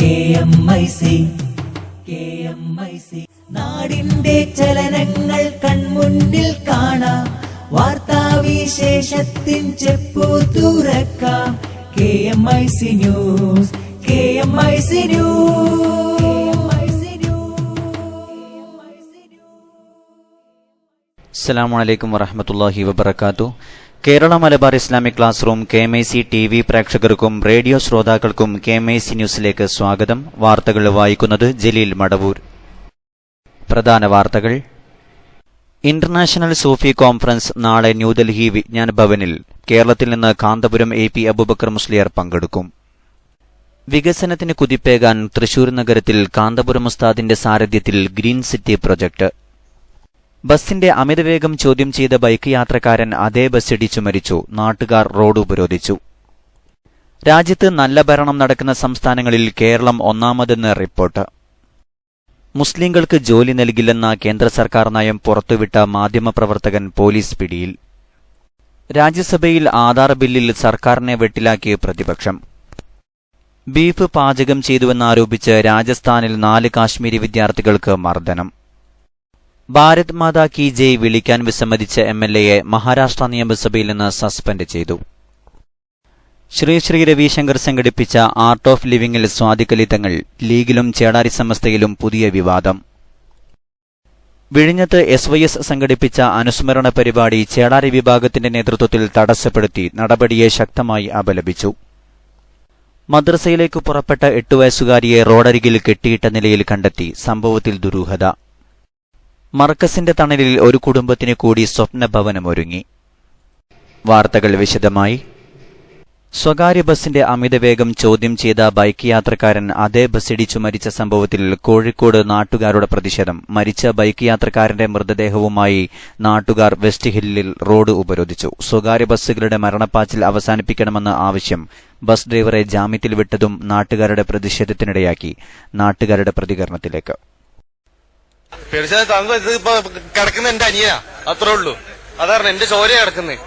KMIC നാടിന്റെ ചലനങ്ങൾ കൺമുന്നിൽ കാണാം, വാർത്താവിശേഷത്തിൻ ചെപ്പു തുറക്കാം. KMIC news. അസ്സലാമു അലൈക്കും വറഹ്മത്തുള്ളാഹി വബറകാതുഹു. Kerala Malabar Islamic class room KMIC TV പ്രേക്ഷകർക്കും റേഡിയോ ശ്രോതാക്കൾക്കും KMIC ന്യൂസിലേക്ക് സ്വാഗതം. വാർത്തകൾ വായിക്കുന്നത് ജലീൽ മടവൂർ. പ്രധാന വാർത്തകൾ. ഇന്റർനാഷണൽ സൂഫി കോൺഫറൻസ് നാളെ ന്യൂഡൽഹി വിജ്ഞാൻ ഭവനിൽ. കേരളത്തിൽ നിന്ന് കാന്തപുരം AP അബൂബക്കർ മുസ്ലിയാർ പങ്കെടുക്കും. വികസനത്തിന് കുതിപ്പേകാൻ തൃശൂർ നഗരത്തിൽ കാന്തപുരം ഉസ്താദിന്റെ സാരഥ്യത്തിൽ ഗ്രീൻ സിറ്റി പ്രൊജക്ട്. ബസിന്റെ അമിതവേഗം ചോദ്യം ചെയ്ത ബൈക്ക് യാത്രക്കാരൻ അതേ ബസ് ഇടിച്ചു മരിച്ചു. നാട്ടുകാർ റോഡ് ഉപരോധിച്ചു. രാജ്യത്ത് നല്ല ഭരണം നടക്കുന്ന സംസ്ഥാനങ്ങളിൽ കേരളം ഒന്നാമതെന്ന് റിപ്പോർട്ട്. മുസ്ലിങ്ങൾക്ക് ജോലി നൽകില്ലെന്ന കേന്ദ്ര സർക്കാർ നയം പുറത്തുവിട്ട മാധ്യമപ്രവർത്തകൻ പോലീസ് പിടിയിൽ. രാജ്യസഭയിൽ ആധാർ ബില്ലിൽ സർക്കാരിനെ വെട്ടിലാക്കിയ പ്രതിപക്ഷം. ബീഫ് പാചകം ചെയ്തുവെന്നാരോപിച്ച് രാജസ്ഥാനിൽ 4 കാശ്മീരി വിദ്യാർത്ഥികൾക്ക് മർദ്ദനം. ഭാരത് മാതാ കി ജയ് വിളിക്കാൻ വിസമ്മതിച്ച MLAയെ മഹാരാഷ്ട്ര നിയമസഭയിൽ നിന്ന് സസ്പെൻഡ് ചെയ്തു. ശ്രീ രവിശങ്കർ സംഘടിപ്പിച്ച ആർട്ട് ഓഫ് ലിവിംഗിൽ സ്വാദിഖലി തങ്ങൾ. ലീഗിലും ചേടാരി സമസ്തയിലും പുതിയ വിവാദം. വിഴിഞ്ഞത്ത് SYS സംഘടിപ്പിച്ച അനുസ്മരണ പരിപാടി ചേടാരി വിഭാഗത്തിന്റെ നേതൃത്വത്തിൽ തടസ്സപ്പെടുത്തി. നടപടിയെ ശക്തമായി അപലപിച്ചു. മദ്രസയിലേക്ക് പുറപ്പെട്ട 8 വയസ്സുകാരിയെ റോഡരികിൽ കെട്ടിയിട്ട നിലയിൽ കണ്ടെത്തി. സംഭവത്തിൽ ദുരൂഹത. മർക്കസിന്റെ തണലിൽ ഒരു കുടുംബത്തിന് കൂടി സ്വപ്ന ഭവനമൊരുങ്ങി. വാർത്തകൾ വിശദമായി. സ്വകാര്യ ബസിന്റെ അമിതവേഗം ചോദ്യം ചെയ്ത ബൈക്ക് യാത്രക്കാരൻ അതേ ബസ് ഇടിച്ചു മരിച്ച സംഭവത്തിൽ കോഴിക്കോട് നാട്ടുകാരുടെ പ്രതിഷേധം. മരിച്ച ബൈക്ക് യാത്രക്കാരന്റെ മൃതദേഹവുമായി നാട്ടുകാർ വെസ്റ്റ് ഹില്ലിൽ റോഡ് ഉപരോധിച്ചു. സ്വകാര്യ ബസ്സുകളുടെ മരണപ്പാച്ചിൽ അവസാനിപ്പിക്കണമെന്ന ആവശ്യം ബസ് ഡ്രൈവറെ ജാമ്യത്തിൽ വിട്ടതും നാട്ടുകാരുടെ പ്രതിഷേധത്തിനിടയാക്കി. നാട്ടുകാരുടെ പ്രതികരണത്തിലേക്ക്. കിടക്കുന്ന എന്റെ അനിയ അത്രേ ഉള്ളൂ. അതാണ് എന്റെ ചോര കിടക്കുന്നത്.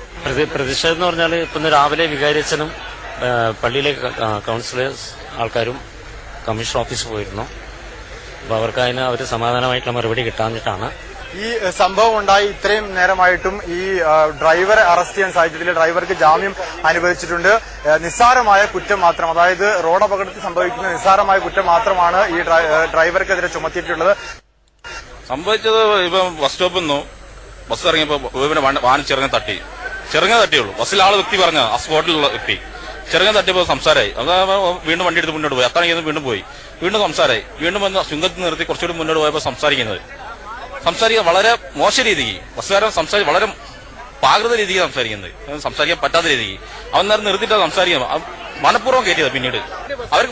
പ്രതിഷേധം എന്ന് പറഞ്ഞാൽ ഇപ്പൊ രാവിലെ വികാരിയച്ഛനും പള്ളിയിലെ കൌൺസിലേഴ്സ് ആൾക്കാരും കമ്മീഷൻ ഓഫീസിൽ പോയിരുന്നു. അപ്പൊ അവർക്ക് അതിന് അവര് സമാധാനമായിട്ടുള്ള മറുപടി കിട്ടാഞ്ഞിട്ടാണ് ഈ സംഭവം ഉണ്ടായി. ഇത്രയും നേരമായിട്ടും ഈ ഡ്രൈവറെ അറസ്റ്റ് ചെയ്യാൻ സാധിച്ചിട്ടില്ല. ഡ്രൈവർക്ക് ജാമ്യം അനുവദിച്ചിട്ടുണ്ട്. നിസ്സാരമായ കുറ്റം മാത്രം, അതായത് റോഡ് അപകടത്തിൽ സംഭവിക്കുന്ന നിസ്സാരമായ കുറ്റം മാത്രമാണ് ഈ ഡ്രൈവർക്കെതിരെ ചുമത്തിയിട്ടുള്ളത്. സംഭവിച്ചത് ഇപ്പൊ ബസ് സ്റ്റോപ്പിൽ നിന്നു ബസ് ഇറങ്ങിയപ്പോ വാഹനം ചെറുങ്ങനെ തട്ടിയുള്ളൂ. ബസ്സിൽ ആള് വ്യക്തി പറഞ്ഞ ആ സ്പോട്ടിലുള്ള വ്യക്തി ചെറുങ്ങനെ തട്ടിയപ്പോ സംസാരമായി. അത് വീണ്ടും വണ്ടി എടുത്ത് മുന്നോട്ട് പോയി. അത്താണെങ്കിൽ വീണ്ടും പോയി. വീണ്ടും സംസാരമായി. വീണ്ടും വന്ന് ശൃംഗത്തിൽ നിർത്തി കുറച്ചുകൂടി മുന്നോട്ട് പോയപ്പോ സംസാരിക്കാൻ വളരെ മോശം രീതിക്ക് ബസ്സുകാരൻ വളരെ പാകൃത രീതിക്ക് സംസാരിക്കാൻ പറ്റാത്ത രീതിക്ക് അവൻ നേരം നിർത്തിയിട്ടാണ് സംസാരിക്കുന്നത്. മനഃപൂർവ്വം കയറ്റിയത്. പിന്നീട്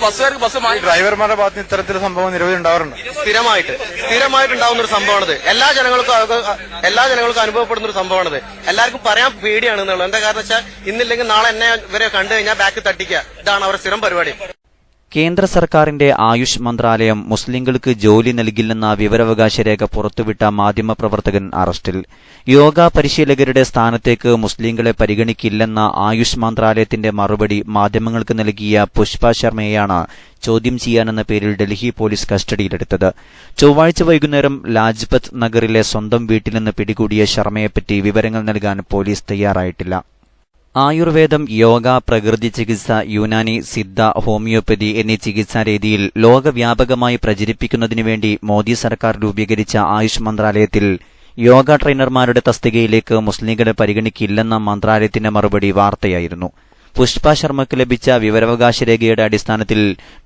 ബസ്സുകാർക്ക് ബസ് ഡ്രൈവർമാരുടെ ഭാഗത്ത് ഇത്തരത്തിലുള്ള സംഭവം നിരവധി ഉണ്ടാവാറുണ്ട്. സ്ഥിരമായിട്ടുണ്ടാവുന്ന ഒരു സംഭവമാണിത്. എല്ലാ ജനങ്ങൾക്കും അനുഭവപ്പെടുന്ന ഒരു സംഭവമാണിത്. എല്ലാവർക്കും പറയാൻ പേടിയാണ് എന്നുള്ളത്. എന്താ കാരണം വെച്ചാൽ ഇന്നില്ലെങ്കിൽ നാളെ എന്നെ ഇവരെ കണ്ടു കഴിഞ്ഞാൽ ബാക്ക് തട്ടിക്കുക. ഇതാണ് അവരുടെ സ്ഥിരം പരിപാടി. കേന്ദ്ര സർക്കാരിന്റെ ആയുഷ് മന്ത്രാലയം മുസ്ലിങ്ങൾക്ക് ജോലി നൽകില്ലെന്ന വിവരാവകാശ രേഖ പുറത്തുവിട്ട മാധ്യമപ്രവർത്തകൻ അറസ്റ്റിൽ. യോഗ പരിശീലകരുടെ സ്ഥാനത്തേക്ക് മുസ്ലിങ്ങളെ പരിഗണിക്കില്ലെന്ന ആയുഷ് മന്ത്രാലയത്തിന്റെ മറുപടി മാധ്യമങ്ങൾക്ക് നൽകിയ പുഷ്പ ശർമ്മയെയാണ് ചോദ്യം ചെയ്യാനെന്ന പേരിൽ ഡൽഹി പോലീസ് കസ്റ്റഡിയിലെടുത്തത്. ചൊവ്വാഴ്ച വൈകുന്നേരം ലാജ്പത് നഗറിലെ സ്വന്തം വീട്ടിൽ നിന്ന് പിടികൂടിയ ശർമ്മയെപ്പറ്റി വിവരങ്ങൾ നൽകാൻ പോലീസ് തയ്യാറായിട്ടില്ല. ആയുർവേദം, യോഗ, പ്രകൃതി ചികിത്സ, യുനാനി, സിദ്ധ, ഹോമിയോപ്പതി എന്നീ ചികിത്സാരീതിയിൽ ലോകവ്യാപകമായി പ്രചരിപ്പിക്കുന്നതിനുവേണ്ടി മോദി സർക്കാർ രൂപീകരിച്ച ആയുഷ് മന്ത്രാലയത്തിൽ യോഗ ട്രെയിനർമാരുടെ തസ്തികയിലേക്ക് മുസ്ലിങ്ങളെ പരിഗണിക്കില്ലെന്ന മന്ത്രാലയത്തിന്റെ മറുപടി വാർത്തയായിരുന്നു. പുഷ്പ ശർമ്മയ്ക്ക് ലഭിച്ച വിവരാവകാശ രേഖയുടെ അടിസ്ഥാനത്തിൽ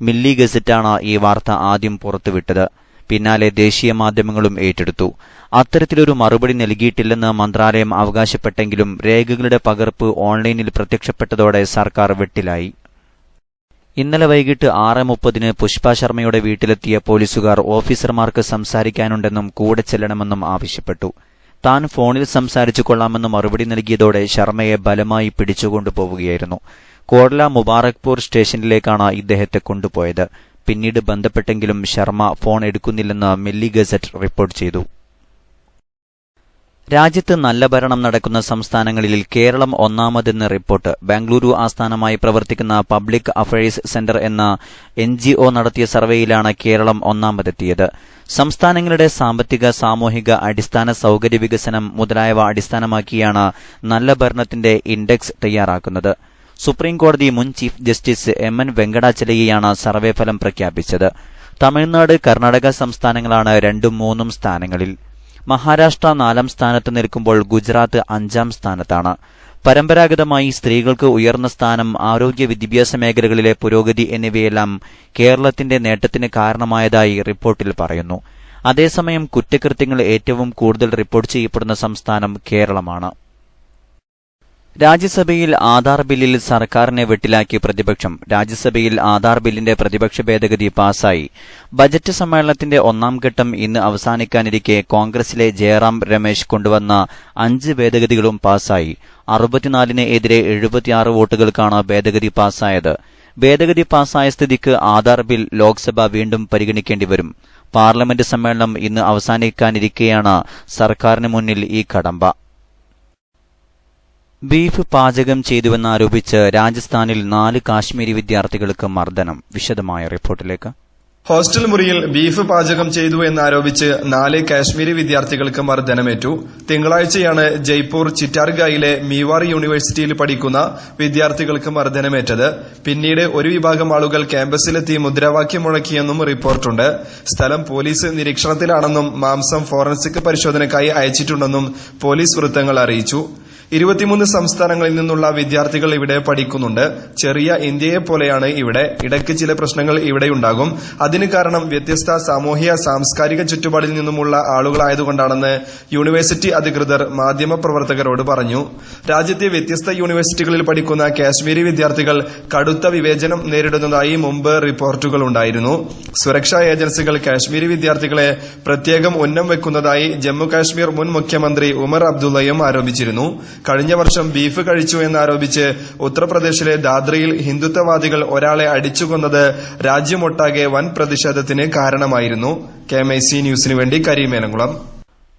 മില്ലി ഗസറ്റാണ് ഈ വാർത്ത ആദ്യം പുറത്തുവിട്ടത്. പിന്നാലെ ദേശീയ മാധ്യമങ്ങളും ഏറ്റെടുത്തു. അത്തരത്തിലൊരു മറുപടി നൽകിയിട്ടില്ലെന്ന് മന്ത്രാലയം അവകാശപ്പെട്ടെങ്കിലും രേഖകളുടെ പകർപ്പ് ഓൺലൈനിൽ പ്രത്യക്ഷപ്പെട്ടതോടെ സർക്കാർ വെട്ടിലായി. ഇന്നലെ വൈകിട്ട് 6:30 പുഷ്പ ശർമ്മയുടെ വീട്ടിലെത്തിയ പോലീസുകാർ ഓഫീസർമാർക്ക് സംസാരിക്കാനുണ്ടെന്നും കൂടെ ചെല്ലണമെന്നും ആവശ്യപ്പെട്ടു. താൻ ഫോണിൽ സംസാരിച്ചു കൊള്ളാമെന്ന് മറുപടി നൽകിയതോടെ ശർമ്മയെ ബലമായി പിടിച്ചുകൊണ്ടുപോവുകയായിരുന്നു. കോട്ല മുബാറക്പൂർ സ്റ്റേഷനിലേക്കാണ് ഇദ്ദേഹത്തെ കൊണ്ടുപോയത്. പിന്നീട് ബന്ധപ്പെട്ടെങ്കിലും ശർമ്മ ഫോൺ എടുക്കുന്നില്ലെന്ന് മില്ലി ഗസറ്റ് റിപ്പോർട്ട് ചെയ്തു. രാജ്യത്ത് നല്ല ഭരണം നടക്കുന്ന സംസ്ഥാനങ്ങളിൽ കേരളം ഒന്നാമതെന്ന് റിപ്പോർട്ട്. ബാംഗ്ലൂരു ആസ്ഥാനമായി പ്രവർത്തിക്കുന്ന പബ്ലിക് അഫയേഴ്സ് സെന്റർ എന്ന NGO നടത്തിയ സർവേയിലാണ് കേരളം ഒന്നാമതെത്തിയത്. സംസ്ഥാനങ്ങളുടെ സാമ്പത്തിക, സാമൂഹിക, അടിസ്ഥാന സൌകര്യ വികസനം മുതലായവ അടിസ്ഥാനമാക്കിയാണ് നല്ല ഭരണത്തിന്റെ ഇൻഡെക്സ് തയ്യാറാക്കുന്നത്. സുപ്രീംകോടതി മുൻ ചീഫ് ജസ്റ്റിസ് MN വെങ്കടാചലയാണ് സർവേ ഫലം പ്രഖ്യാപിച്ചത്. തമിഴ്നാട്, കർണാടക സംസ്ഥാനങ്ങളാണ് 2ഉം 3ഉം സ്ഥാനങ്ങളിൽ. മഹാരാഷ്ട്ര 4ാം സ്ഥാനത്ത് നിൽക്കുമ്പോൾ ഗുജറാത്ത് 5ാം സ്ഥാനത്താണ്. പരമ്പരാഗതമായി സ്ത്രീകൾക്ക് ഉയർന്ന സ്ഥാനം, ആരോഗ്യ, വിദ്യാഭ്യാസ മേഖലകളിലെ പുരോഗതി എന്നിവയെല്ലാം കേരളത്തിന്റെ നേട്ടത്തിന് കാരണമായതായി റിപ്പോർട്ടിൽ പറയുന്നു. അതേസമയം കുറ്റകൃത്യങ്ങൾ ഏറ്റവും കൂടുതൽ റിപ്പോർട്ട് ചെയ്യപ്പെടുന്ന സംസ്ഥാനം കേരളമാണ്. രാജ്യസഭയിൽ ആധാർ ബില്ലിൽ സർക്കാരിനെ വെട്ടിലാക്കിയ പ്രതിപക്ഷം. രാജ്യസഭയിൽ ആധാർ ബില്ലിന്റെ പ്രതിപക്ഷ ഭേദഗതി പാസായി. ബജറ്റ് സമ്മേളനത്തിന്റെ 1ാം ഘട്ടം ഇന്ന് അവസാനിക്കാനിരിക്കെ കോൺഗ്രസിലെ ജയറാം രമേശ് കൊണ്ടുവന്ന 5 ഭേദഗതികളും പാസായി. 64-ന് എതിരെ 76 വോട്ടുകൾക്കാണ് ഭേദഗതി പാസായത്. ഭേദഗതി പാസായ സ്ഥിതിക്ക് ആധാർ ബിൽ ലോക്സഭ വീണ്ടും പരിഗണിക്കേണ്ടിവരും. പാർലമെന്റ് സമ്മേളനം ഇന്ന് അവസാനിക്കാനിരിക്കെയാണ് സർക്കാരിന് മുന്നിൽ ഈ കടമ്പ. ബീഫ് പാചകം ചെയ്തുവെന്നാരോപിച്ച് രാജസ്ഥാനിൽ 4 കാശ്മീരി വിദ്യാർത്ഥികൾക്ക് മർദ്ദനം. വിശദമായ റിപ്പോർട്ടിലേക്ക്. ഹോസ്റ്റൽ മുറിയിൽ ബീഫ് പാചകം ചെയ്തു എന്നാരോപിച്ച് 4 കാശ്മീരി വിദ്യാർത്ഥികൾക്ക് മർദ്ദനമേറ്റു. തിങ്കളാഴ്ചയാണ് ജയ്പൂർ ചിറ്റാർഗായിലെ മീവാർ യൂണിവേഴ്സിറ്റിയിൽ പഠിക്കുന്ന വിദ്യാർത്ഥികൾക്ക് മർദ്ദനമേറ്റത്. പിന്നീട് ഒരു വിഭാഗം ആളുകൾ ക്യാമ്പസിലെത്തി മുദ്രാവാക്യം മുഴക്കിയെന്നും റിപ്പോർട്ടുണ്ട്. സ്ഥലം പോലീസ് നിരീക്ഷണത്തിലാണെന്നും മാംസം ഫോറൻസിക് പരിശോധനയ്ക്കായി അയച്ചിട്ടുണ്ടെന്നും പോലീസ് വൃത്തങ്ങൾ അറിയിച്ചു. 23 സംസ്ഥാനങ്ങളിൽ നിന്നുള്ള വിദ്യാർത്ഥികൾ ഇവിടെ പഠിക്കുന്നുണ്ട്. ചെറിയ ഇന്ത്യയെ പോലെയാണ് ഇവിടെ. ഇടയ്ക്ക് ചില പ്രശ്നങ്ങൾ ഇവിടെയുണ്ടാകും. അതിന് കാരണം വ്യത്യസ്ത സാമൂഹ്യ സാംസ്കാരിക ചുറ്റുപാടിൽ നിന്നുമുള്ള ആളുകളായതുകൊണ്ടാണെന്ന് യൂണിവേഴ്സിറ്റി അധികൃതർ മാധ്യമപ്രവർത്തകരോട് പറഞ്ഞു. രാജ്യത്തെ വ്യത്യസ്ത യൂണിവേഴ്സിറ്റികളിൽ പഠിക്കുന്ന കാശ്മീരി വിദ്യാർത്ഥികൾ കടുത്ത വിവേചനം നേരിടുന്നതായി മുമ്പ് റിപ്പോർട്ടുകളുണ്ടായിരുന്നു. സുരക്ഷാ ഏജൻസികൾ കാശ്മീരി വിദ്യാർത്ഥികളെ പ്രത്യേകം ഉന്നം വെക്കുന്നതായി ജമ്മുകാശ്മീർ മുൻ മുഖ്യമന്ത്രി ഉമർ അബ്ദുള്ളയും ആരോപിച്ചിരുന്നു. കഴിഞ്ഞ വർഷം ബീഫ് കഴിച്ചു എന്നാരോപിച്ച് ഉത്തർപ്രദേശിലെ ദാദ്രയിൽ ഹിന്ദുത്വവാദികൾ ഒരാളെ അടിച്ചുകൊന്നത് രാജ്യമൊട്ടാകെ വൻ പ്രതിഷേധത്തിന് കാരണമായിരുന്നു. KMIC ന്യൂസിനു വേണ്ടി കരീമേനംകുളം.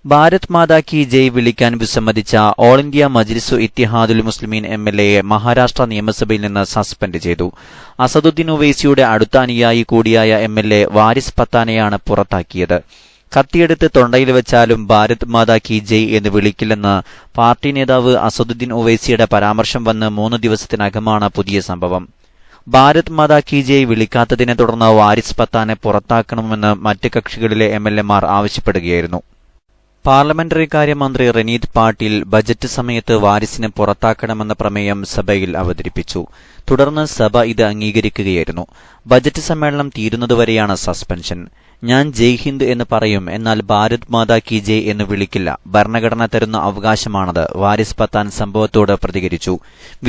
ഭാരത് മാതാ കി ജയ് വിളിക്കാൻ വിസമ്മതിച്ച ഓൾ ഇന്ത്യ മജ്ലിസു ഇത്തിഹാദുൽ മുസ്ലിമീൻ MLAയെ മഹാരാഷ്ട്ര നിയമസഭയിൽ നിന്ന് സസ്പെൻഡ് ചെയ്തു. അസദുദ്ദീൻ ഒവൈസിയുടെ അടുത്ത അനുയായി കൂടിയായ MLA വാരിസ് പത്താനെയാണ് പുറത്താക്കിയത്. കത്തിയെടുത്ത് തൊണ്ടയിൽ വെച്ചാലും ഭാരത് മാതാ കി ജയ് എന്ന് വിളിക്കില്ലെന്ന് പാർട്ടി നേതാവ് അസദുദ്ദീൻ ഒവൈസിയുടെ പരാമർശം വന്ന് 3 ദിവസത്തിനകമാണ് പുതിയ സംഭവം. ഭാരത് മാതാ കി ജയ് വിളിക്കാത്തതിനെ തുടർന്ന് വാരിസ് പത്താനെ പുറത്താക്കണമെന്ന് മറ്റ് കക്ഷികളിലെ MLAമാർ ആവശ്യപ്പെടുകയായിരുന്നു. പാർലമെന്ററി കാര്യമന്ത്രി റനീത് പാട്ടീൽ ബജറ്റ് സമയത്ത് വാരിസിനെ പുറത്താക്കണമെന്ന പ്രമേയം സഭയിൽ അവതരിപ്പിച്ചു. തുടർന്ന് സഭ ഇത് അംഗീകരിക്കുകയായിരുന്നു. ബജറ്റ് സമ്മേളനം തീരുന്നതുവരെയാണ് സസ്പെൻഷൻ. ഞാൻ ജയ് ഹിന്ദ് എന്ന് പറയും, എന്നാൽ ഭാരത് മാതാ കി ജയ് എന്ന് വിളിക്കില്ല. ഭരണഘടന തരുന്ന അവകാശമാണത്. വാരിസ് പത്താൻ സംഭവത്തോട് പ്രതികരിച്ചു.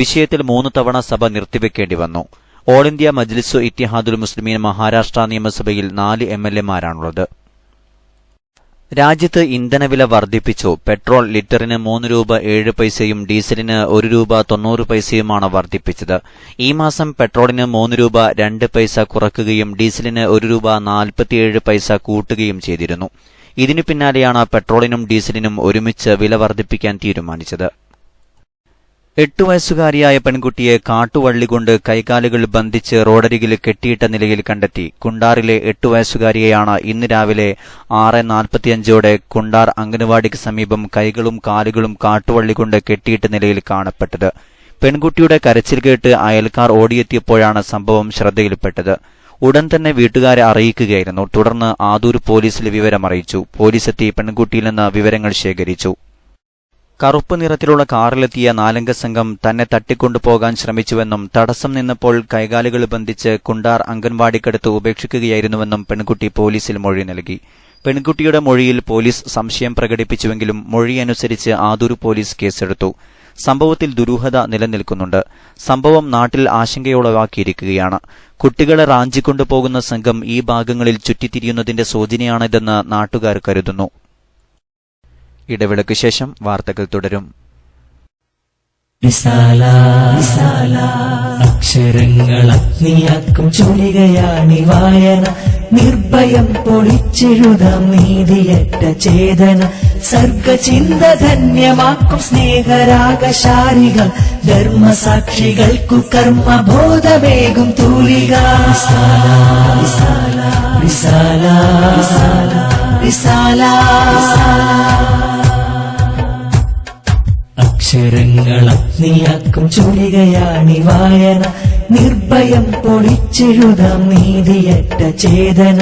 വിഷയത്തിൽ 3 തവണ സഭ നിർത്തിവെക്കേണ്ടി വന്നു. ഓൾ ഇന്ത്യ മജ്ലിസു ഇത്തിഹാദുൽ മുസ്ലിമീൻ മഹാരാഷ്ട്ര നിയമസഭയിൽ 4 MLAമാരാണുള്ളത്. രാജ്യത്ത് ഇന്ധനവില വർദ്ധിപ്പിച്ചു. പെട്രോൾ ലിറ്ററിന് 3 രൂപ 7 പൈസയും ഡീസലിന് 1 രൂപ 90 പൈസയുമാണ് വർദ്ധിപ്പിച്ചത്. ഈ മാസം പെട്രോളിന് 3 രൂപ 2 പൈസ കുറയ്ക്കുകയും ഡീസലിന് 1 രൂപ 47 പൈസ കൂട്ടുകയും ചെയ്തിരുന്നു. ഇതിനു പിന്നാലെയാണ് പെട്രോളിനും ഡീസലിനും ഒരുമിച്ച് വില വർദ്ധിപ്പിക്കാൻ തീരുമാനിച്ചത്. 8 വയസ്സുകാരിയായ പെൺകുട്ടിയെ കാട്ടുവള്ളികൊണ്ട് കൈകാലുകൾ ബന്ധിച്ച് റോഡരികിൽ കെട്ടിയിട്ട നിലയിൽ കണ്ടെത്തി. കുണ്ടാറിലെ 8 വയസ്സുകാരിയെയാണ് ഇന്ന് രാവിലെ 6:45ഓടെ കുണ്ടാർ അംഗനവാടിക്ക് സമീപം കൈകളും കാലുകളും കാട്ടുവള്ളികൊണ്ട് കെട്ടിയിട്ട നിലയിൽ കാണപ്പെട്ടത്. പെൺകുട്ടിയുടെ കരച്ചിൽ കേട്ട് അയൽക്കാർ ഓടിയെത്തിയപ്പോഴാണ് സംഭവം ശ്രദ്ധയിൽപ്പെട്ടത്. ഉടൻ തന്നെ വീട്ടുകാരെ അറിയിക്കുകയായിരുന്നു. തുടർന്ന് ആദൂർ പോലീസിൽ വിവരമറിയിച്ചു. പോലീസെത്തി പെൺകുട്ടിയിൽ നിന്ന് വിവരങ്ങൾ ശേഖരിച്ചു. കറുപ്പ് നിറത്തിലുള്ള കാറിലെത്തിയ 4-അംഗ സംഘം തന്നെ തട്ടിക്കൊണ്ടുപോകാൻ ശ്രമിച്ചുവെന്നും തടസ്സം നിന്നപ്പോൾ കൈകാലുകൾ ബന്ധിച്ച് കുണ്ടാർ അംഗൻവാടിക്കടുത്ത് ഉപേക്ഷിക്കുകയായിരുന്നുവെന്നും പെൺകുട്ടി പോലീസിൽ മൊഴി നൽകി. പെൺകുട്ടിയുടെ മൊഴിയിൽ പോലീസ് സംശയം പ്രകടിപ്പിച്ചുവെങ്കിലും മൊഴിയനുസരിച്ച് ആദൂർ പോലീസ് കേസെടുത്തു. സംഭവത്തിൽ ദുരൂഹത നിലനിൽക്കുന്നുണ്ട്. സംഭവം നാട്ടിൽ ആശങ്കയുളവാക്കിയിരിക്കുകയാണ്. കുട്ടികളെ റാഞ്ചിക്കൊണ്ടുപോകുന്ന സംഘം ഈ ഭാഗങ്ങളിൽ ചുറ്റിത്തിരിയുന്നതിന്റെ സൂചനയാണിതെന്ന് നാട്ടുകാർ കരുതുന്നു. ഇടവേളയ്ക്ക് ശേഷം വാർത്തകൾ തുടരും. അക്ഷരങ്ങൾ അഗ്നിയാക്കും ചുരികയാണി വായന. നിർഭയം പൊളിച്ചെഴുതാം നീതിയറ്റ ചേതന സർഗചിന്ത ധന്യമാക്കും സ്നേഹരാഗശാരികൾ ധർമ്മസാക്ഷികൾക്കു കർമ്മബോധവേകും തൂലിക റിസാല റിസാല റിസാല അക്ഷരങ്ങൾ അഗ്നിയാക്കും ചുരികയാണി വായന നിർഭയം പൊളിച്ചെഴുതാം നീതിയറ്റ ചേതന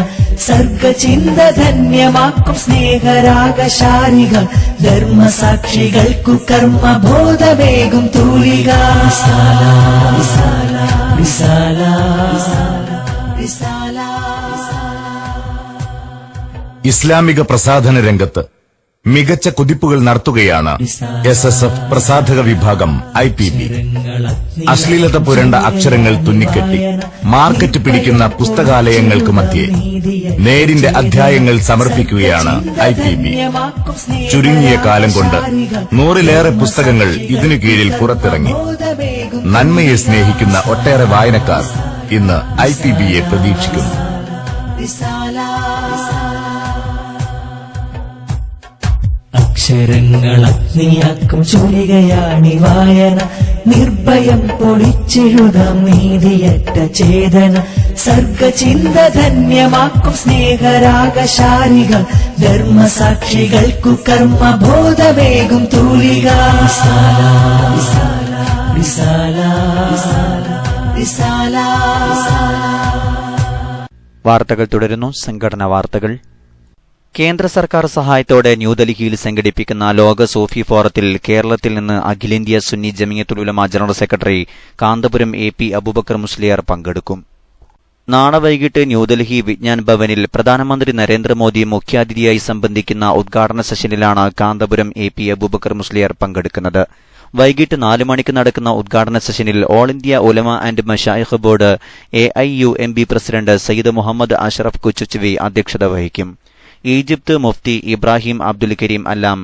സർഗചിന്ത ധന്യമാക്കും സ്നേഹരാഗശാരികൾ ധർമ്മസാക്ഷികൾക്കു കർമ്മബോധവേകും തൂലിക റിസാല റിസാല റിസാല ഇസ്ലാമിക പ്രസാധന രംഗത്ത് മികച്ച കുതിപ്പുകൾ നടത്തുകയാണ് SSF പ്രസാധക വിഭാഗം IPB. അശ്ലീലത പുരണ്ട അക്ഷരങ്ങൾ തുന്നിക്കെട്ടി മാർക്കറ്റ് പിടിക്കുന്ന പുസ്തകാലയങ്ങൾക്ക് മധ്യേ നേരിന്റെ അധ്യായങ്ങൾ സമർപ്പിക്കുകയാണ് IPB. ചുരുങ്ങിയ കാലം കൊണ്ട് 100-ലേറെ പുസ്തകങ്ങൾ ഇതിനു കീഴിൽ പുറത്തിറങ്ങി. നന്മയെ സ്നേഹിക്കുന്ന ഒട്ടേറെ വായനക്കാർ ഇന്ന് IPBയെ പ്രതീക്ഷിക്കുന്നു. അക്ഷരങ്ങൾ അഗ്നിയാക്കും ചുരികയാണി വായന നിർഭയം പൊളിച്ചെഴുതാം നീതിയറ്റ ചേതന സർഗചിന്ത ധന്യമാക്കും സ്നേഹരാഗശാരികൾ ധർമ്മസാക്ഷികൾക്കു കർമ്മബോധവേകും തൂലിക റിസാല റിസാല റിസാല. വാർത്തകൾ തുടരുന്നു. സംഘടനാ വാർത്തകൾ. കേന്ദ്ര സർക്കാർ സഹായത്തോടെ ന്യൂഡൽഹിയിൽ സംഘടിപ്പിക്കുന്ന ലോക സൂഫി ഫോറത്തിൽ കേരളത്തിൽ നിന്ന് അഖിലേന്ത്യാ Sunni Jamiyyathul Ulama general secretary Kanthapuram AP Aboobacker Musliyar പങ്കെടുക്കും. നാളെ വൈകിട്ട് ന്യൂഡൽഹി വിജ്ഞാൻ ഭവനിൽ പ്രധാനമന്ത്രി നരേന്ദ്രമോദി മുഖ്യാതിഥിയായി സംബന്ധിക്കുന്ന ഉദ്ഘാടന സെഷനിലാണ് കാന്തപുരം AP അബൂബക്കർ മുസ്ലിയാർ പങ്കെടുക്കുന്നത്. വൈകിട്ട് 4 മണിക്ക് നടക്കുന്ന ഉദ്ഘാടന സെഷനിൽ all India Ulama and Mashaikh board AIUMB president Sayyid Muhammad Ashraf Kichhouchhvi അധ്യക്ഷത വഹിക്കും. ഈജിപ്ത് മുഫ്തി ഇബ്രാഹിം അബ്ദുൽ കരീം അല്ലാം,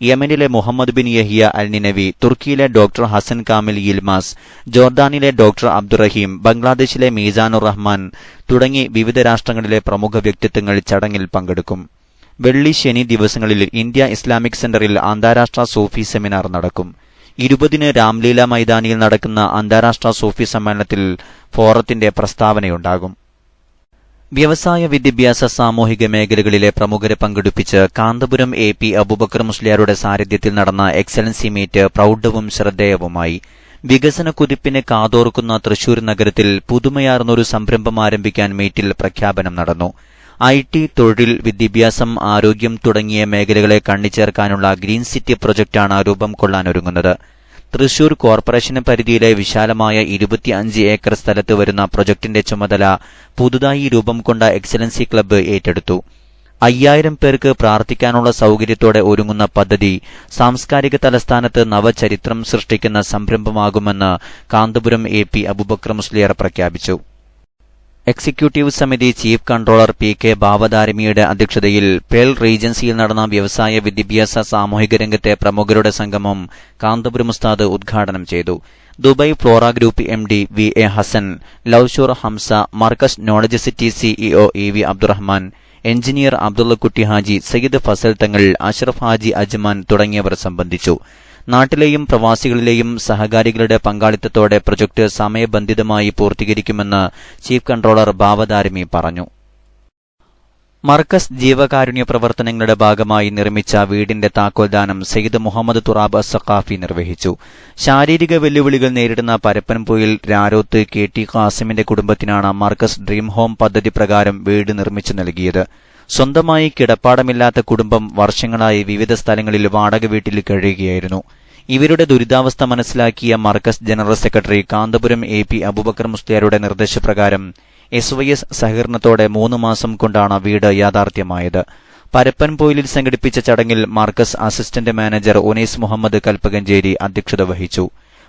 യമനിലെ Muhammad bin Yahya al Ninowy, തുർക്കിയിലെ ഡോക്ടർ ഹസൻ കാമിൽ യിൽമാസ്, ജോർദാനിലെ ഡോക്ടർ അബ്ദുറഹീം, ബംഗ്ലാദേശിലെ മീസാനുർ റഹ്മാൻ തുടങ്ങി വിവിധ രാഷ്ട്രങ്ങളിലെ പ്രമുഖ വ്യക്തിത്വങ്ങൾ ചടങ്ങിൽ പങ്കെടുക്കും. വെള്ളി ശനി ദിവസങ്ങളിൽ ഇന്ത്യ ഇസ്ലാമിക് സെന്ററിൽ അന്താരാഷ്ട്ര സൂഫി സെമിനാർ നടക്കും. 20-ന് രാംലീല മൈതാനിയിൽ നടക്കുന്ന അന്താരാഷ്ട്ര സൂഫി സമ്മേളനത്തിൽ ഫോറത്തിന്റെ പ്രസ്താവനയുണ്ടാകും. വ്യവസായ, വിദ്യാഭ്യാസ, സാമൂഹിക മേഖലകളിലെ പ്രമുഖരെ പങ്കെടുപ്പിച്ച് കാന്തപുരം AP അബൂബക്കർ മുസ്ലിയാരുടെ സാന്നിധ്യത്തിൽ നടന്ന എക്സലൻസി മീറ്റ് പ്രൌഢവും ശ്രദ്ധേയവുമായി. വികസന കുതിപ്പിന് കാതോർക്കുന്ന തൃശൂർ നഗരത്തിൽ പുതുമയാർന്നൊരു സംരംഭം ആരംഭിക്കാൻ മീറ്റിൽ പ്രഖ്യാപനം നടന്നു. IT, തൊഴിൽ, വിദ്യാഭ്യാസം, ആരോഗ്യം തുടങ്ങിയ മേഖലകളെ കണ്ണിച്ചേർക്കാനുള്ള ഗ്രീൻ സിറ്റി പ്രൊജക്ടാണ് രൂപം കൊള്ളാനൊരുങ്ങുന്നത്. തൃശൂർ കോർപ്പറേഷന് പരിധിയിലെ വിശാലമായ 25 ഏക്കർ സ്ഥലത്ത് വരുന്ന പ്രൊജക്ടിന്റെ ചുമതല പുതുതായി രൂപം കൊണ്ട എക്സലൻസി ക്ലബ്ബ് ഏറ്റെടുത്തു. 5000 പേർക്ക് പ്രാർത്ഥിക്കാനുള്ള സൌകര്യത്തോടെ ഒരുങ്ങുന്ന പദ്ധതി സാംസ്കാരിക തലസ്ഥാനത്ത് നവചരിത്രം സൃഷ്ടിക്കുന്ന സംരംഭമാകുമെന്ന് കാന്തപുരം AP അബൂബക്കർ മുസ്ലിയാർ പ്രഖ്യാപിച്ചു. എക്സിക്യൂട്ടീവ് സമിതി ചീഫ് കൺട്രോളർ PK ബാവദാരമിയുടെ അധ്യക്ഷതയിൽ പേൾ റീജൻസിയിൽ നടന്ന വ്യവസായ, വിദ്യാഭ്യാസ, സാമൂഹിക രംഗത്തെ പ്രമുഖരുടെ സംഗമം കാന്തപുരം ഉസ്താദ് ഉദ്ഘാടനം ചെയ്തു. Dubai Flora group MD VA Hassan, ലൌഷൂർ Hamza, Markaz knowledge city CEO EV Abdurahman, engineer Abdullakutty Haji, Sayyid Fazal Thangal, Ashraf Haji Ajman തുടങ്ങിയവർ സംബന്ധിച്ചു. നാട്ടിലെയും പ്രവാസികളിലെയും സഹകാരികളുടെ പങ്കാളിത്തത്തോടെ പ്രൊജക്ട് സമയബന്ധിതമായി പൂർത്തീകരിക്കുമെന്ന് ചീഫ് കൺട്രോളർ ബാവദാരമി പറഞ്ഞു. മർക്കസ് ജീവകാരുണ്യ പ്രവർത്തനങ്ങളുടെ ഭാഗമായി നിർമ്മിച്ച വീടിന്റെ താക്കോൽദാനം സയ്യിദ് മുഹമ്മദ് തുറാബ് സഖാഫി നിർവഹിച്ചു. ശാരീരിക വെല്ലുവിളികൾ നേരിടുന്ന പരപ്പൻപൊയിൽ രാരോത്ത് KT ഖാസിമിന്റെ കുടുംബത്തിനാണ് മർക്കസ് ഡ്രീം ഹോം പദ്ധതി പ്രകാരം വീട് നിർമ്മിച്ചു നൽകിയത്. സ്വന്തമായി കിടപ്പാടമില്ലാത്ത കുടുംബം വർഷങ്ങളായി വിവിധ സ്ഥലങ്ങളിൽ വാടക വീട്ടിൽ കഴിയുകയായിരുന്നു. ഇവരുടെ ദുരിതാവസ്ഥ മനസ്സിലാക്കിയ Markaz general secretary Kanthapuram AP Aboobacker മുസ്ലിയാരുടെ നിർദ്ദേശപ്രകാരം SYS സഹകരണത്തോടെ 3 മാസം കൊണ്ടാണ് വീട് യാഥാർത്ഥ്യമായത്. പരപ്പൻപൊയിലിൽ സംഘടിപ്പിച്ച ചടങ്ങിൽ മർക്കസ് അസിസ്റ്റന്റ് മാനേജർ ഉനൈസ് മുഹമ്മദ് കൽപ്പകഞ്ചേരി അധ്യക്ഷത വഹിച്ചു.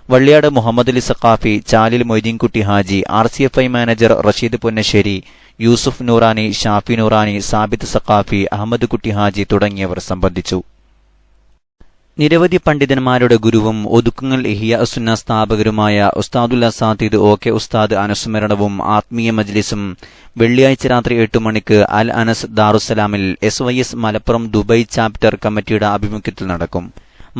വള്ളിയാട് മുഹമ്മദ് അലി സഖാഫി, ചാലിൽ മൊയ്തീൻകുട്ടി ഹാജി, RCFI മാനേജർ റഷീദ് പുന്നശ്ശേരി, യൂസുഫ് നൂറാനി, ഷാഫി നൂറാനി, സാബിത്ത് സഖാഫി, അഹമ്മദ് കുട്ടി ഹാജി തുടങ്ങിയവർ സംബന്ധിച്ചു. നിരവധി പണ്ഡിതന്മാരുടെ ഗുരുവും ഒതുക്കുങ്ങൽ ഇഹിയ സുന്ന സ്ഥാപകരുമായ ഉസ്താദുൽ അസാദിദ് ഓക്കെ ഉസ്താദ് അനുസ്മരണവും ആത്മീയ മജ്ലിസും വെള്ളിയാഴ്ച രാത്രി 8 മണിക്ക് അൽ അനസ് ദാറുസലാമിൽ SYS മലപ്പുറം ദുബായ് ചാപ്റ്റർ കമ്മിറ്റിയുടെ ആഭിമുഖ്യത്തിൽ നടക്കും.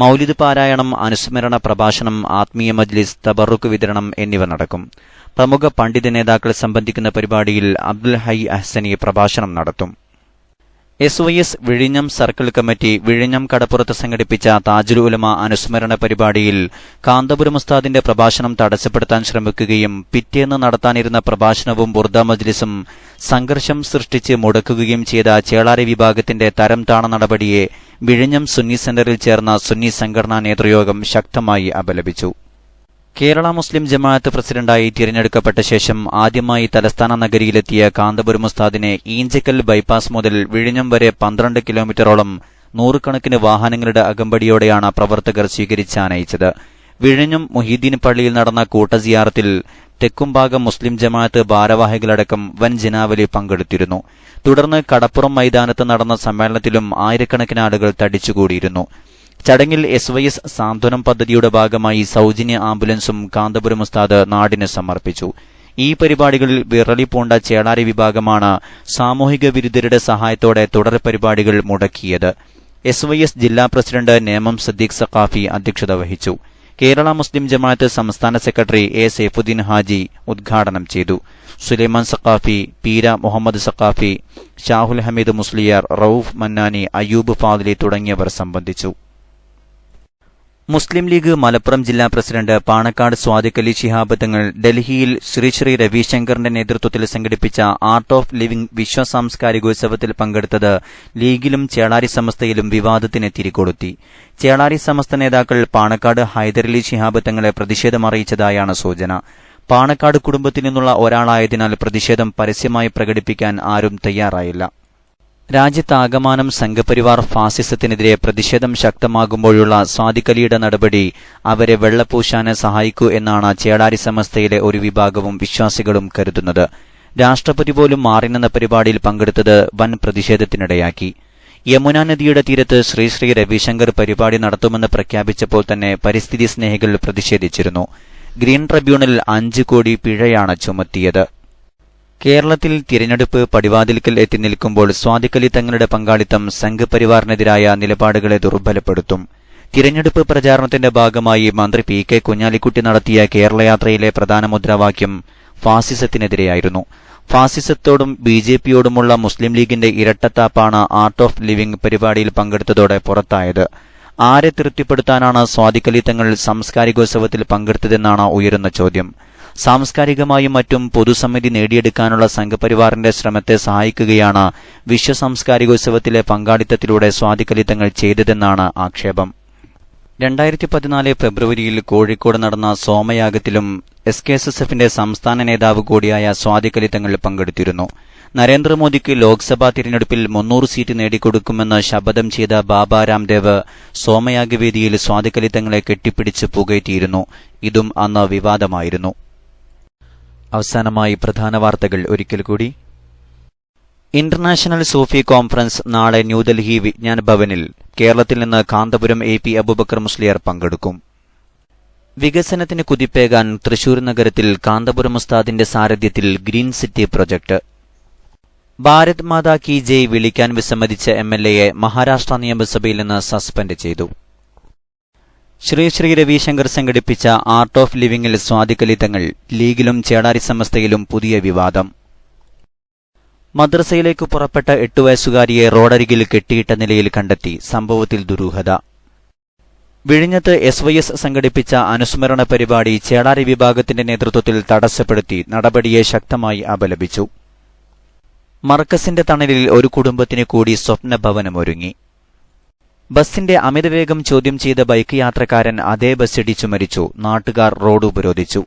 മൗലിദ് പാരായണം, അനുസ്മരണ പ്രഭാഷണം, ആത്മീയ മജ്ലിസ്, തബറുക്ക് വിതരണം എന്നിവ നടക്കും. പ്രമുഖ പണ്ഡിത നേതാക്കൾ സംബന്ധിക്കുന്ന പരിപാടിയിൽ അബ്ദുൽ ഹൈ അഹ്സനി പ്രഭാഷണം നടത്തും. SYS വിഴിഞ്ഞം സർക്കിൾ കമ്മിറ്റി വിഴിഞ്ഞം കടപ്പുറത്ത് സംഘടിപ്പിച്ച താജുൽ ഉലമ അനുസ്മരണ പരിപാടിയിൽ കാന്തപുരം ഉസ്താദിന്റെ പ്രഭാഷണം തടസ്സപ്പെടുത്താൻ ശ്രമിക്കുകയും പിറ്റേന്ന് നടത്താനിരുന്ന പ്രഭാഷണവും ബുർദ മജ്ലിസും സംഘർഷം സൃഷ്ടിച്ച് മുടക്കുകയും ചെയ്ത ചേളാരി വിഭാഗത്തിന്റെ തരം താണ നടപടിയെ വിഴിഞ്ഞം സുന്നി സെന്ററിൽ ചേർന്ന സുന്നി സംഘടനാ നേതൃയോഗം ശക്തമായി അപലപിച്ചു. കേരള മുസ്ലിം ജമാഅത്ത് പ്രസിഡന്റായി തിരഞ്ഞെടുക്കപ്പെട്ട ശേഷം ആദ്യമായി തലസ്ഥാന നഗരിയിലെത്തിയ കാന്തപുരം ഉസ്താദിനെ ഈഞ്ചക്കൽ ബൈപ്പാസ് മുതൽ വിഴിഞ്ഞം വരെ 12 കിലോമീറ്ററോളം നൂറുകണക്കിന് വാഹനങ്ങളുടെ അകമ്പടിയോടെയാണ് പ്രവർത്തകർ സ്വീകരിച്ചാനയിച്ചത്. വിഴിഞ്ഞം മുഹീദ്ദീൻ പള്ളിയിൽ നടന്ന കൂട്ടസിയാറത്തിൽ തെക്കുംഭാഗം മുസ്ലിം ജമാഅത്ത് ഭാരവാഹികളടക്കം വൻ ജനാവലി പങ്കെടുത്തിരുന്നു. തുടർന്ന് കടപ്പുറം മൈതാനത്ത് നടന്ന സമ്മേളനത്തിലും ആയിരക്കണക്കിന് ആളുകൾ തടിച്ചുകൂടിയിരുന്നു. ചടങ്ങിൽ SYS സാന്ത്വനം പദ്ധതിയുടെ ഭാഗമായി സൌജന്യ ആംബുലൻസും കാന്തപുരം ഉസ്താദ് നാടിന് സമർപ്പിച്ചു. ഈ പരിപാടികളിൽ വിറളി പൂണ്ട ചേളാരി വിഭാഗമാണ് സാമൂഹിക വിരുദ്ധരുടെ സഹായത്തോടെ തുടർ പരിപാടികൾ മുടക്കിയത്. SYS ജില്ലാ പ്രസിഡന്റ് നേമം സദ്ദീഖ് സഖാഫി അധ്യക്ഷത വഹിച്ചു. കേരള മുസ്ലിം ജമാഅത്ത് സംസ്ഥാന സെക്രട്ടറി A സൈഫുദ്ദീൻ ഹാജി ഉദ്ഘാടനം ചെയ്തു. സുലൈമാൻ സഖാഫി, പീര മുഹമ്മദ് സഖാഫി, ഷാഹുൽ ഹമീദ് മുസ്ലിയാർ, റൌഫ് മന്നാനി, അയ്യൂബ് ഫാദിലി തുടങ്ങിയവർ സംബന്ധിച്ചു. മുസ്ലിം ലീഗ് മലപ്പുറം ജില്ലാ പ്രസിഡന്റ് പാണക്കാട് സ്വാദിഖ് അലി ശിഹാബ് തങ്ങൾ ഡൽഹിയിൽ ശ്രീ രവിശങ്കറിന്റെ നേതൃത്വത്തിൽ സംഘടിപ്പിച്ച ആർട്ട് ഓഫ് ലിവിംഗ് വിശ്വ സാംസ്കാരികോത്സവത്തിൽ പങ്കെടുത്തത് ലീഗിലും ചേളാരി സമസ്തയിലും വിവാദത്തിന് തിരികൊളുത്തി. ചേളാരി സമസ്ത നേതാക്കൾ പാണക്കാട് ഹൈദരലി ശിഹാബ് തങ്ങളെ പ്രതിഷേധമറിയിച്ചതായാണ് സൂചന. പാണക്കാട് കുടുംബത്തിൽ നിന്നുള്ള ഒരാളായതിനാൽ പ്രതിഷേധം പരസ്യമായി പ്രകടിപ്പിക്കാൻ ആരും തയ്യാറായില്ല. രാജ്യത്താകമാനം സംഘപരിവാർ ഫാസിസത്തിനെതിരെ പ്രതിഷേധം ശക്തമാകുമ്പോഴുള്ള സ്വാദിഖ് അലിയുടെ നടപടി അവരെ വെള്ളപൂശാനെ സഹായിക്കൂ എന്നാണ് ചേളാരി സമസ്തയിലെ ഒരു വിഭാഗവും വിശ്വാസികളും കരുതുന്നത്. രാഷ്ട്രപതി പോലും മാറി നിന്ന പരിപാടിയിൽ പങ്കെടുത്തത് വൻ പ്രതിഷേധത്തിനിടയാക്കി. യമുന നദിയുടെ തീരത്ത് ശ്രീ രവിശങ്കർ പരിപാടി നടത്തുമെന്ന് പ്രഖ്യാപിച്ചപ്പോൾ തന്നെ പരിസ്ഥിതി സ്നേഹികൾ പ്രതിഷേധിച്ചിരുന്നു. ഗ്രീൻ ട്രിബ്യൂണൽ 5 കോടി പിഴയാണ് ചുമത്തിയത്. കേരളത്തിൽ തിരഞ്ഞെടുപ്പ് പടിവാതിൽക്കൽ എത്തി നിൽക്കുമ്പോൾ സ്വാദിഖ് അലി തങ്ങളുടെ പങ്കാളിത്തം സംഘപരിവാറിനെതിരായ നിലപാടുകളെ ദുർബലപ്പെടുത്തും. തിരഞ്ഞെടുപ്പ് പ്രചാരണത്തിന്റെ ഭാഗമായി മന്ത്രി PK കുഞ്ഞാലിക്കുട്ടി നടത്തിയ കേരളയാത്രയിലെ പ്രധാന മുദ്രാവാക്യം ഫാസിസത്തിനെതിരെയായിരുന്നു. ഫാസിസത്തോടും BJPയോടുമുള്ള മുസ്ലിം ലീഗിന്റെ ഇരട്ടത്താപ്പാണ് ആർട്ട് ഓഫ് ലിവിംഗ് പരിപാടിയിൽ പങ്കെടുത്തതോടെ പുറത്തായത്. ആരെ തൃപ്തിപ്പെടുത്താനാണ് സ്വാദിഖ് അലി തങ്ങൾ സാംസ്കാരികോത്സവത്തിൽ പങ്കെടുത്തതെന്നാണ് ഉയരുന്ന ചോദ്യം. സാംസ്കാരികമായും മറ്റും പൊതുസമിതി നേടിയെടുക്കാനുള്ള സംഘപരിവാറിന്റെ ശ്രമത്തെ സഹായിക്കുകയാണ് വിശ്വ സാംസ്കാരികോത്സവത്തിലെ പങ്കാളിത്തത്തിലൂടെ സ്വാദിഖ് അലി തങ്ങൾ ചെയ്തതെന്നാണ് ആക്ഷേപം. 2014 ഫെബ്രുവരിയിൽ കോഴിക്കോട് നടന്ന സോമയാഗത്തിലും SKSSFന്റെ സംസ്ഥാന നേതാവ് കൂടിയായ സ്വാദിഖ് അലി തങ്ങൾ പങ്കെടുത്തിരുന്നു. നരേന്ദ്രമോദിക്ക് ലോക്സഭാ തിരഞ്ഞെടുപ്പിൽ 300 സീറ്റ് നേടിക്കൊടുക്കുമെന്ന് ശപഥം ചെയ്ത ബാബ രാംദേവ് സോമയാഗവേദിയിൽ സ്വാദിഖ് അലി തങ്ങളെ കെട്ടിപ്പിടിച്ച് പുകയറ്റിയിരുന്നു. ഇതും അന്ന് വിവാദമായിരുന്നു. അവസാനമായി പ്രധാന വാർത്തകൾ ഒരിക്കൽ കൂടി. ഇന്റർനാഷണൽ സൂഫി കോൺഫറൻസ് നാളെ ന്യൂഡൽഹി വിജ്ഞാൻ ഭവനിൽ. കേരളത്തിൽ നിന്ന് കാന്തപുരം AP അബൂബക്കർ മുസ്ലിയാർ പങ്കെടുക്കും. വികസനത്തിന് കുതിപ്പേകാൻ തൃശൂർ നഗരത്തിൽ കാന്തപുരം ഉസ്താദിന്റെ സാരഥ്യത്തിൽ green city project. Bharat Mata കി ജയ് വിളിക്കാൻ വിസമ്മതിച്ച MLAയെ മഹാരാഷ്ട്ര നിയമസഭയിൽ നിന്ന് സസ്പെൻഡ് ചെയ്തു. ശ്രീ രവിശങ്കർ സംഘടിപ്പിച്ച ആർട്ട് ഓഫ് ലിവിംഗിൽ സ്വാദിഖ് അലി തങ്ങൾ. ലീഗിലും ചേളാരി സമസ്തയിലും പുതിയ വിവാദം. മദ്രസയിലേക്ക് പുറപ്പെട്ട 8 വയസ്സുകാരിയെ റോഡരികിൽ കെട്ടിയിട്ട നിലയിൽ കണ്ടെത്തി. സംഭവത്തിൽ ദുരൂഹത. വിഴിഞ്ഞത്ത് SYS സംഘടിപ്പിച്ച അനുസ്മരണ പരിപാടി ചേളാരി വിഭാഗത്തിന്റെ നേതൃത്വത്തിൽ തടസ്സപ്പെടുത്തി. നടപടിയെ ശക്തമായി അപലപിച്ചു. മർക്കസിന്റെ തണലിൽ ഒരു കുടുംബത്തിന് കൂടി സ്വപ്നഭവനമൊരുങ്ങി. ബസിന്റെ അമിതവേഗം ചോദ്യം ചെയ്ത ബൈക്ക് യാത്രക്കാരൻ അതേ ബസ്സിടിച്ചു മരിച്ചു. നാട്ടുകാർ റോഡ് ഉപരോധിച്ചു.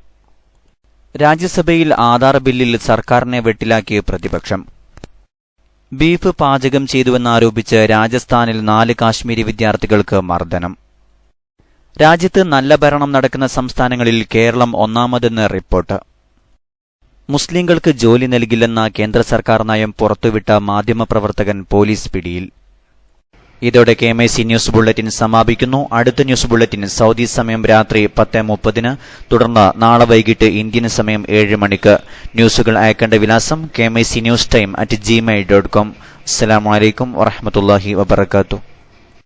രാജ്യസഭയിൽ ആധാർ ബില്ലിൽ സർക്കാരിനെ വെട്ടിലാക്കിയ പ്രതിപക്ഷം. ബീഫ് പാചകം ചെയ്തുവെന്നാരോപിച്ച് രാജസ്ഥാനിൽ 4 കാശ്മീരി വിദ്യാർത്ഥികൾക്ക് മർദ്ദനം. രാജ്യത്ത് നല്ല ഭരണം നടക്കുന്ന സംസ്ഥാനങ്ങളിൽ കേരളം ഒന്നാമതെന്ന് റിപ്പോർട്ട്. മുസ്ലിങ്ങൾക്ക് ജോലി നൽകില്ലെന്ന കേന്ദ്ര സർക്കാർ നയം പുറത്തുവിട്ട മാധ്യമപ്രവർത്തകൻ പോലീസ് പിടിയിൽ. ഇതോടെ KMIC ന്യൂസ് ബുള്ളറ്റിൻ സമാപിക്കുന്നു. അടുത്ത ന്യൂസ് ബുള്ളറ്റിൻ സൗദി സമയം രാത്രി 10:30, തുടർന്ന് നാളെ വൈകിട്ട് ഇന്ത്യൻ സമയം 7 മണിക്ക്. ന്യൂസുകൾ അയക്കേണ്ട വിലാസം KMIC News Time @gmail.com. അസ്സലാമു അലൈക്കും വറഹ്മത്തുള്ളാഹി വബറകാതുഹു.